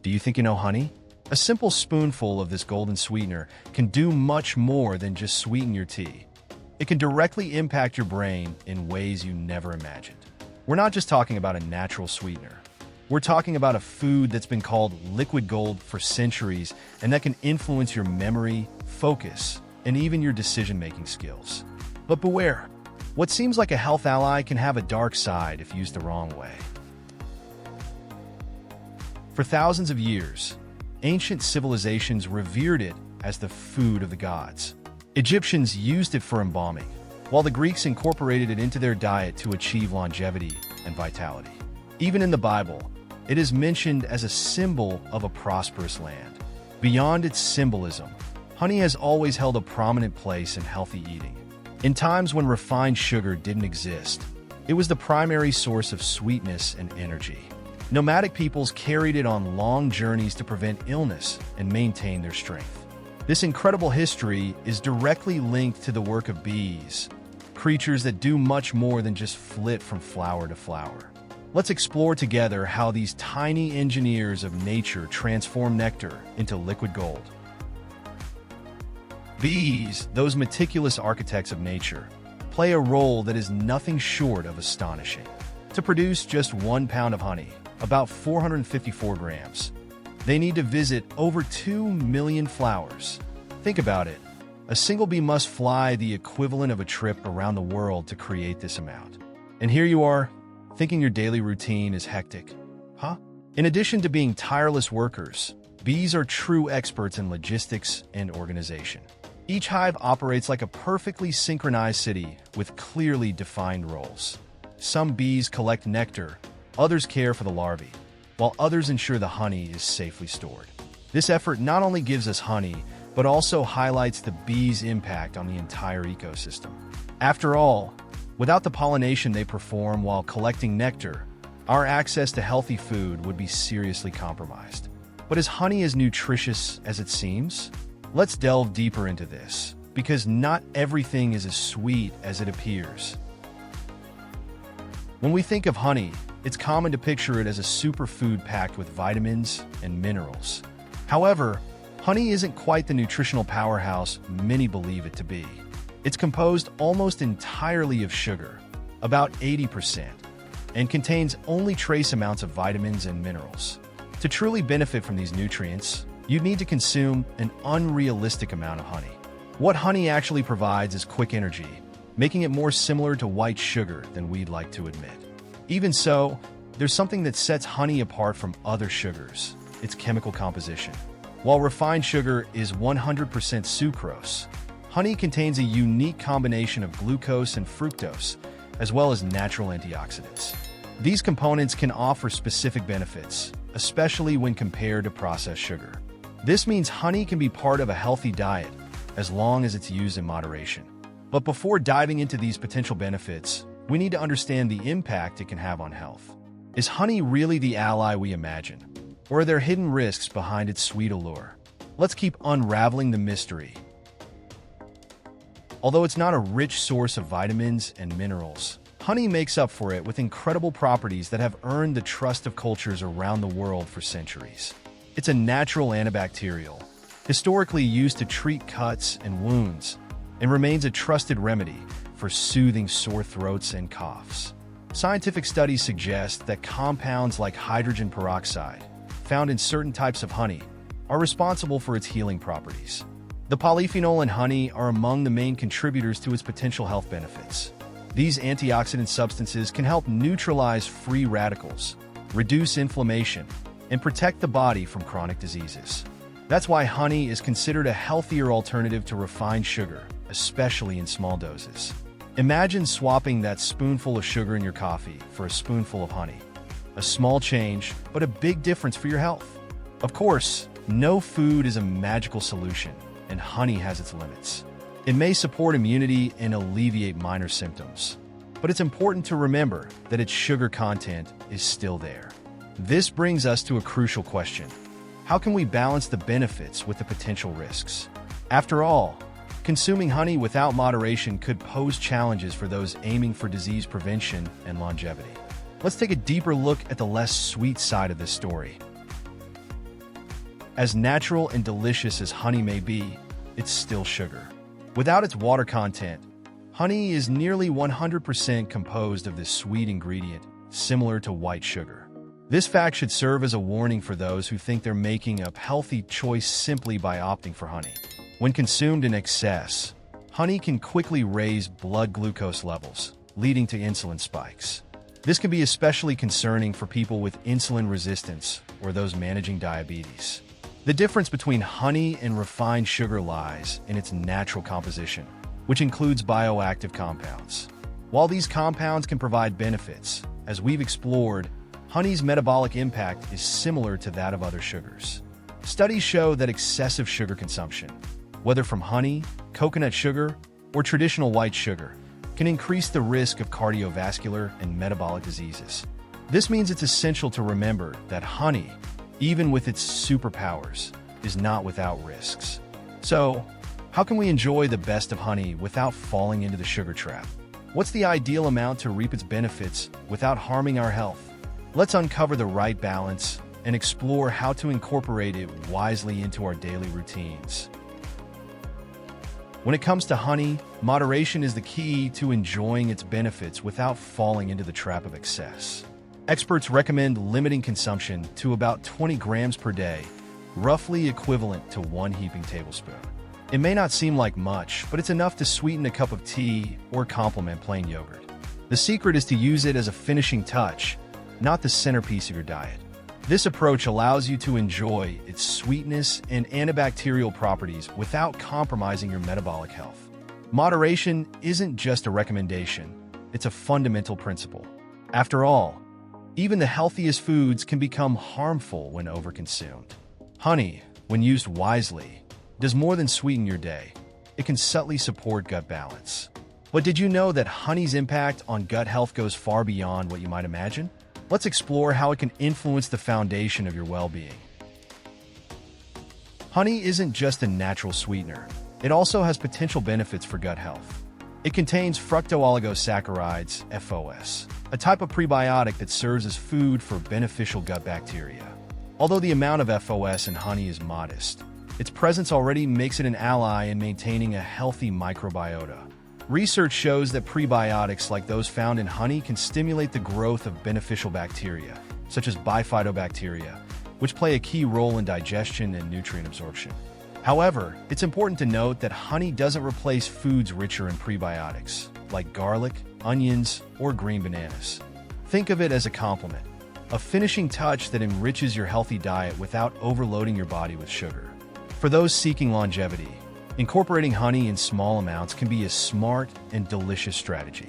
Do you think you know honey? A simple spoonful of this golden sweetener can do much more than just sweeten your tea. It can directly impact your brain in ways you never imagined. We're not just talking about a natural sweetener. We're talking about a food that's been called liquid gold for centuries and that can influence your memory, focus, and even your decision-making skills. But beware, what seems like a health ally can have a dark side if used the wrong way. For thousands of years, ancient civilizations revered it as the food of the gods. Egyptians used it for embalming, while the Greeks incorporated it into their diet to achieve longevity and vitality. Even in the Bible, it is mentioned as a symbol of a prosperous land. Beyond its symbolism, honey has always held a prominent place in healthy eating. In times when refined sugar didn't exist, it was the primary source of sweetness and energy. Nomadic peoples carried it on long journeys to prevent illness and maintain their strength. This incredible history is directly linked to the work of bees, creatures that do much more than just flit from flower to flower. Let's explore together how these tiny engineers of nature transform nectar into liquid gold. Bees, those meticulous architects of nature, play a role that is nothing short of astonishing. To produce just 1 pound of honey, about 454 grams, they need to visit over 2 million flowers. Think about it. A single bee must fly the equivalent of a trip around the world to create this amount. And here you are, thinking your daily routine is hectic. Huh? In addition to being tireless workers, bees are true experts in logistics and organization. Each hive operates like a perfectly synchronized city with clearly defined roles. Some bees collect nectar, others care for the larvae, while others ensure the honey is safely stored. This effort not only gives us honey, but also highlights the bees' impact on the entire ecosystem. After all, without the pollination they perform while collecting nectar, our access to healthy food would be seriously compromised. But is honey as nutritious as it seems? Let's delve deeper into this, because not everything is as sweet as it appears. When we think of honey, it's common to picture it as a superfood packed with vitamins and minerals. However, honey isn't quite the nutritional powerhouse many believe it to be. It's composed almost entirely of sugar, about 80%, and contains only trace amounts of vitamins and minerals. To truly benefit from these nutrients, you'd need to consume an unrealistic amount of honey. What honey actually provides is quick energy, making it more similar to white sugar than we'd like to admit. Even so, there's something that sets honey apart from other sugars: its chemical composition. While refined sugar is 100% sucrose, honey contains a unique combination of glucose and fructose, as well as natural antioxidants. These components can offer specific benefits, especially when compared to processed sugar. This means honey can be part of a healthy diet, as long as it's used in moderation. But before diving into these potential benefits, we need to understand the impact it can have on health. Is honey really the ally we imagine? Or are there hidden risks behind its sweet allure? Let's keep unraveling the mystery. Although it's not a rich source of vitamins and minerals, honey makes up for it with incredible properties that have earned the trust of cultures around the world for centuries. It's a natural antibacterial, historically used to treat cuts and wounds, and remains a trusted remedy for soothing sore throats and coughs. Scientific studies suggest that compounds like hydrogen peroxide, found in certain types of honey, are responsible for its healing properties. The polyphenol in honey are among the main contributors to its potential health benefits. These antioxidant substances can help neutralize free radicals, reduce inflammation, and protect the body from chronic diseases. That's why honey is considered a healthier alternative to refined sugar, especially in small doses. Imagine swapping that spoonful of sugar in your coffee for a spoonful of honey. A small change, but a big difference for your health. Of course, no food is a magical solution, and honey has its limits. It may support immunity and alleviate minor symptoms, but it's important to remember that its sugar content is still there. This brings us to a crucial question. How can we balance the benefits with the potential risks? After all, consuming honey without moderation could pose challenges for those aiming for disease prevention and longevity. Let's take a deeper look at the less sweet side of this story. As natural and delicious as honey may be, it's still sugar. Without its water content, honey is nearly 100% composed of this sweet ingredient, similar to white sugar. This fact should serve as a warning for those who think they're making a healthy choice simply by opting for honey. When consumed in excess, honey can quickly raise blood glucose levels, leading to insulin spikes. This can be especially concerning for people with insulin resistance or those managing diabetes. The difference between honey and refined sugar lies in its natural composition, which includes bioactive compounds. While these compounds can provide benefits, as we've explored, honey's metabolic impact is similar to that of other sugars. Studies show that excessive sugar consumption, whether from honey, coconut sugar, or traditional white sugar, can increase the risk of cardiovascular and metabolic diseases. This means it's essential to remember that honey, even with its superpowers, is not without risks. So, how can we enjoy the best of honey without falling into the sugar trap? What's the ideal amount to reap its benefits without harming our health? Let's uncover the right balance and explore how to incorporate it wisely into our daily routines. When it comes to honey, moderation is the key to enjoying its benefits without falling into the trap of excess. Experts recommend limiting consumption to about 20 grams per day, roughly equivalent to 1 heaping tablespoon. It may not seem like much, but it's enough to sweeten a cup of tea or complement plain yogurt. The secret is to use it as a finishing touch, not the centerpiece of your diet. This approach allows you to enjoy its sweetness and antibacterial properties without compromising your metabolic health. Moderation isn't just a recommendation, it's a fundamental principle. After all, even the healthiest foods can become harmful when overconsumed. Honey, when used wisely, does more than sweeten your day. It can subtly support gut balance. But did you know that honey's impact on gut health goes far beyond what you might imagine? Let's explore how it can influence the foundation of your well-being. Honey isn't just a natural sweetener. It also has potential benefits for gut health. It contains fructooligosaccharides, FOS, a type of prebiotic that serves as food for beneficial gut bacteria. Although the amount of FOS in honey is modest, its presence already makes it an ally in maintaining a healthy microbiota. Research shows that prebiotics like those found in honey can stimulate the growth of beneficial bacteria, such as bifidobacteria, which play a key role in digestion and nutrient absorption. However, it's important to note that honey doesn't replace foods richer in prebiotics, like garlic, onions, or green bananas. Think of it as a complement, a finishing touch that enriches your healthy diet without overloading your body with sugar. For those seeking longevity, incorporating honey in small amounts can be a smart and delicious strategy.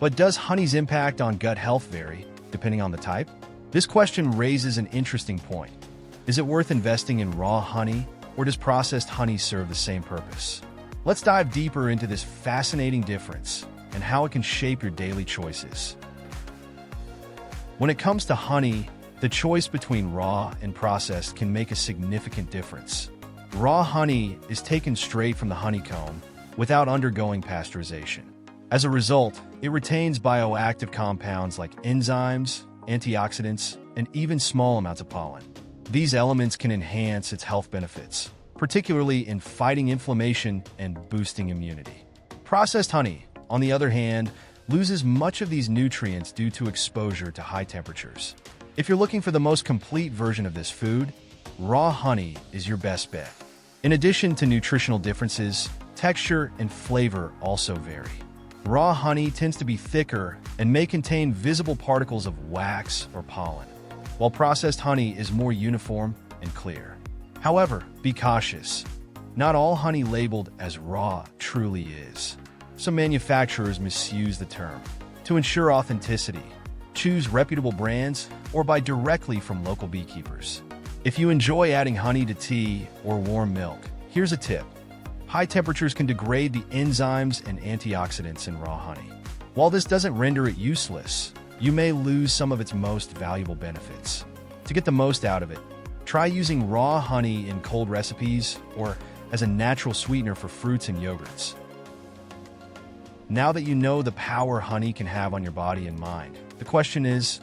But does honey's impact on gut health vary, depending on the type? This question raises an interesting point. Is it worth investing in raw honey, or does processed honey serve the same purpose? Let's dive deeper into this fascinating difference and how it can shape your daily choices. When it comes to honey, the choice between raw and processed can make a significant difference. Raw honey is taken straight from the honeycomb without undergoing pasteurization. As a result, it retains bioactive compounds like enzymes, antioxidants, and even small amounts of pollen. These elements can enhance its health benefits, particularly in fighting inflammation and boosting immunity. Processed honey, on the other hand, loses much of these nutrients due to exposure to high temperatures. If you're looking for the most complete version of this food, raw honey is your best bet. In addition to nutritional differences, texture and flavor also vary. Raw honey tends to be thicker and may contain visible particles of wax or pollen, while processed honey is more uniform and clear. However, be cautious. Not all honey labeled as raw truly is. Some manufacturers misuse the term. To ensure authenticity, choose reputable brands or buy directly from local beekeepers. If you enjoy adding honey to tea or warm milk, here's a tip. High temperatures can degrade the enzymes and antioxidants in raw honey. While this doesn't render it useless, you may lose some of its most valuable benefits. To get the most out of it, try using raw honey in cold recipes or as a natural sweetener for fruits and yogurts. Now that you know the power honey can have on your body and mind, the question is,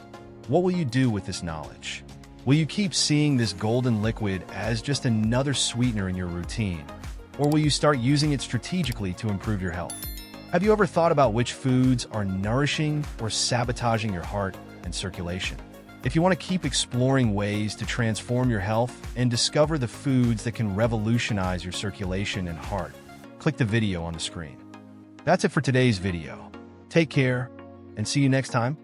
what will you do with this knowledge? Will you keep seeing this golden liquid as just another sweetener in your routine? Or will you start using it strategically to improve your health? Have you ever thought about which foods are nourishing or sabotaging your heart and circulation? If you want to keep exploring ways to transform your health and discover the foods that can revolutionize your circulation and heart, click the video on the screen. That's it for today's video. Take care and see you next time.